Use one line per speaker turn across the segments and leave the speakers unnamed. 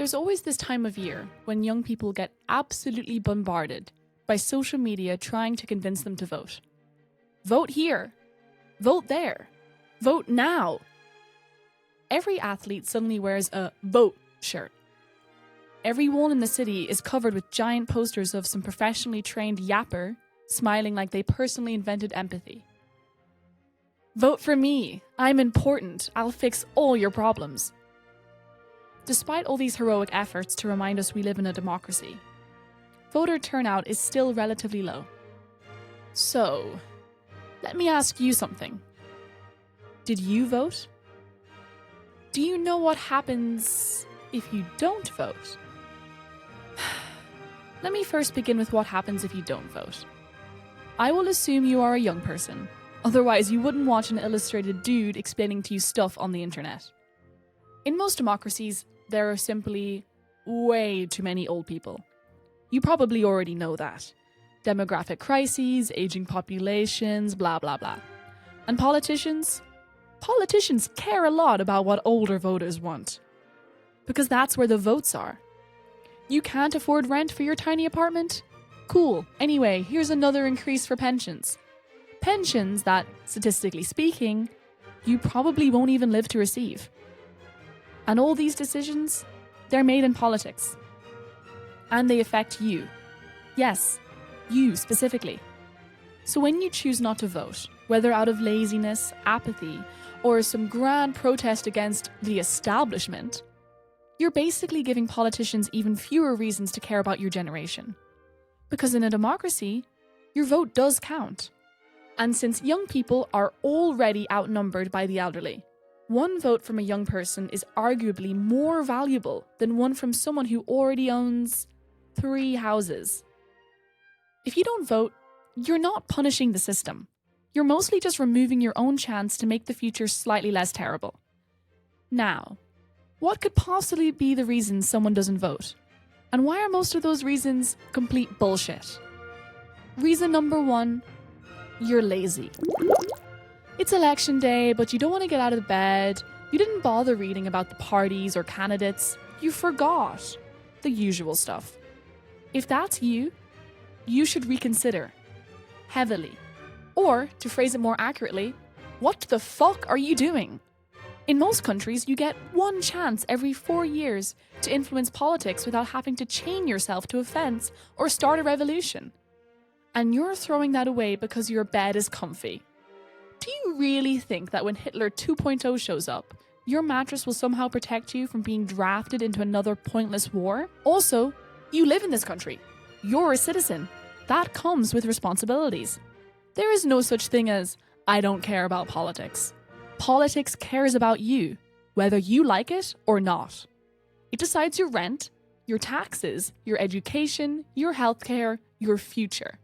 There's always this time of year when young people get absolutely bombarded by social media trying to convince them to vote. Vote here. Vote there. Vote now. Every athlete suddenly wears a vote shirt. Everyone in the city is covered with giant posters of some professionally trained yapper smiling like they personally invented empathy. Vote for me. I'm important. I'll fix all your problems. Despite all these heroic efforts to remind us we live in a democracy, voter turnout is still relatively low. So, let me ask you something. Did you vote? Do you know what happens if you don't vote? Let me first begin with what happens if you don't vote. I will assume you are a young person. Otherwise, you wouldn't watch an illustrated dude explaining to you stuff on the internet. In most democracies, there are simply way too many old people. You probably already know that. Demographic crises, aging populations, blah blah blah. And politicians? Politicians care a lot about what older voters want. Because that's where the votes are. You can't afford rent for your tiny apartment? Cool. Anyway, here's another increase for pensions. Pensions that, statistically speaking, you probably won't even live to receive. And all these decisions, they're made in politics. And they affect you. Yes, you specifically. So when you choose not to vote, whether out of laziness, apathy, or some grand protest against the establishment, you're basically giving politicians even fewer reasons to care about your generation. Because in a democracy, your vote does count. And since young people are already outnumbered by the elderly, one vote from a young person is arguably more valuable than one from someone who already owns 3 houses. If you don't vote, you're not punishing the system. You're mostly just removing your own chance to make the future slightly less terrible. Now, what could possibly be the reason someone doesn't vote? And why are most of those reasons complete bullshit? Reason number 1, you're lazy. It's election day, but you don't want to get out of bed. You didn't bother reading about the parties or candidates. You forgot. The usual stuff. If that's you, you should reconsider. Heavily. Or, to phrase it more accurately, what the fuck are you doing? In most countries, you get one chance every 4 years to influence politics without having to chain yourself to a fence or start a revolution. And you're throwing that away because your bed is comfy. Do you really think that when Hitler 2.0 shows up, your mattress will somehow protect you from being drafted into another pointless war? Also, you live in this country. You're a citizen. That comes with responsibilities. There is no such thing as, I don't care about politics. Politics cares about you, whether you like it or not. It decides your rent, your taxes, your education, your healthcare, your future.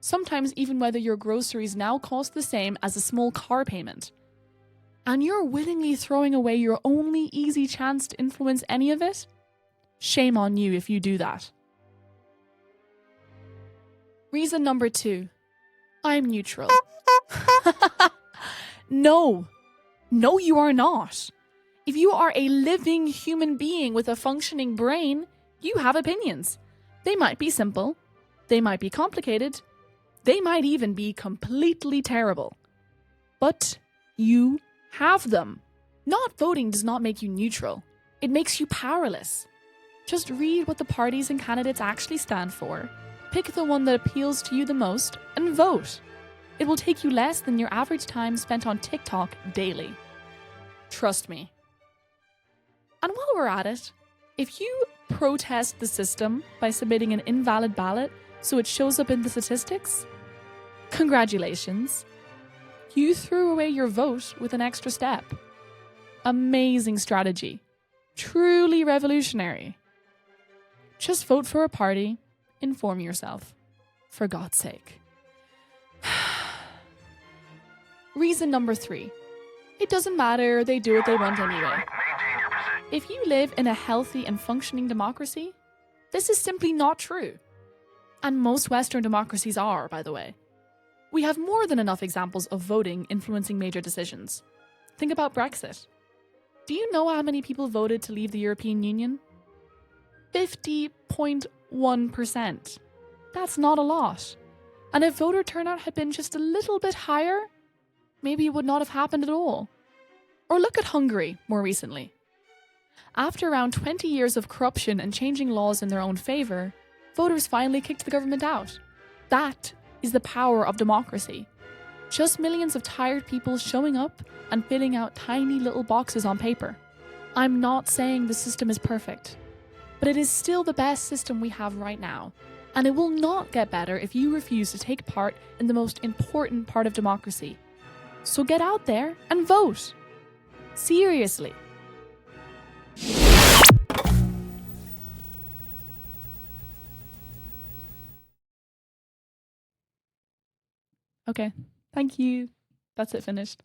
Sometimes even whether your groceries now cost the same as a small car payment. And you're willingly throwing away your only easy chance to influence any of it? Shame on you if you do that. Reason number 2. I'm neutral. No. No, you are not. If you are a living human being with a functioning brain, you have opinions. They might be simple. They might be complicated. They might even be completely terrible. But you have them. Not voting does not make you neutral. It makes you powerless. Just read what the parties and candidates actually stand for, pick the one that appeals to you the most, and vote. It will take you less than your average time spent on TikTok daily. Trust me. And while we're at it, if you protest the system by submitting an invalid ballot so it shows up in the statistics, congratulations. You threw away your vote with an extra step. Amazing strategy. Truly revolutionary. Just vote for a party. Inform yourself. For God's sake. Reason number 3. It doesn't matter, they do what they want anyway. If you live in a healthy and functioning democracy, this is simply not true. And most Western democracies are, by the way. We have more than enough examples of voting influencing major decisions. Think about Brexit. Do you know how many people voted to leave the European Union? 50.1%. That's not a lot. And if voter turnout had been just a little bit higher, maybe it would not have happened at all. Or look at Hungary more recently. After around 20 years of corruption and changing laws in their own favour, voters finally kicked the government out. That is the power of democracy. Just millions of tired people showing up and filling out tiny little boxes on paper. I'm not saying the system is perfect, but it is still the best system we have right now. And it will not get better if you refuse to take part in the most important part of democracy. So get out there and vote. Seriously. Okay, thank you. That's it, finished.